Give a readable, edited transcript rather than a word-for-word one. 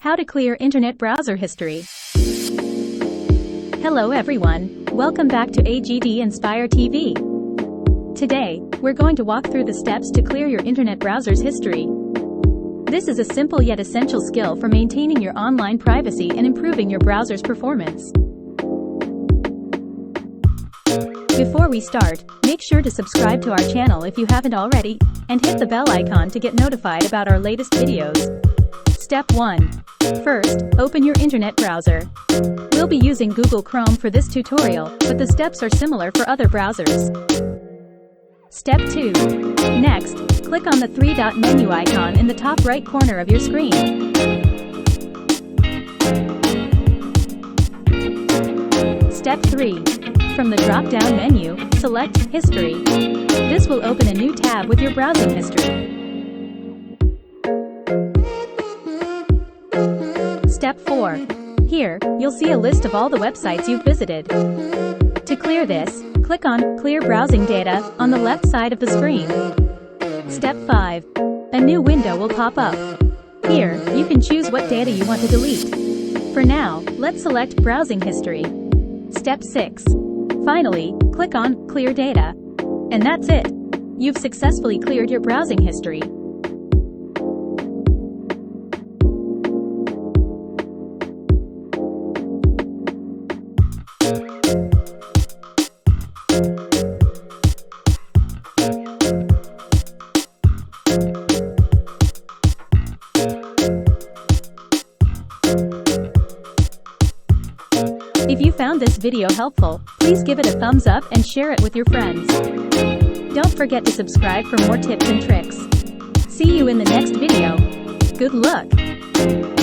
How to clear internet browser history. Hello everyone, welcome back to AGD Inspire TV. Today, we're going to walk through the steps to clear your internet browser's history. This is a simple yet essential skill for maintaining your online privacy and improving your browser's performance. Before we start, make sure to subscribe to our channel if you haven't already, and hit the bell icon to get notified about our latest videos. Step 1. First, open your internet browser. We'll be using Google Chrome for this tutorial, but the steps are similar for other browsers. Step 2. Next, click on the three-dot menu icon in the top right corner of your screen. Step 3. From the drop-down menu, select History. This will open a new tab with your browsing history. Step 4. Here, you'll see a list of all the websites you've visited. To clear this, click on Clear Browsing Data on the left side of the screen. Step 5. A new window will pop up. Here, you can choose what data you want to delete. For now, let's select Browsing History. Step 6. Finally, click on Clear Data. And that's it. You've successfully cleared your browsing history. If you found this video helpful, please give it a thumbs up and share it with your friends. Don't forget to subscribe for more tips and tricks. See you in the next video. Good luck!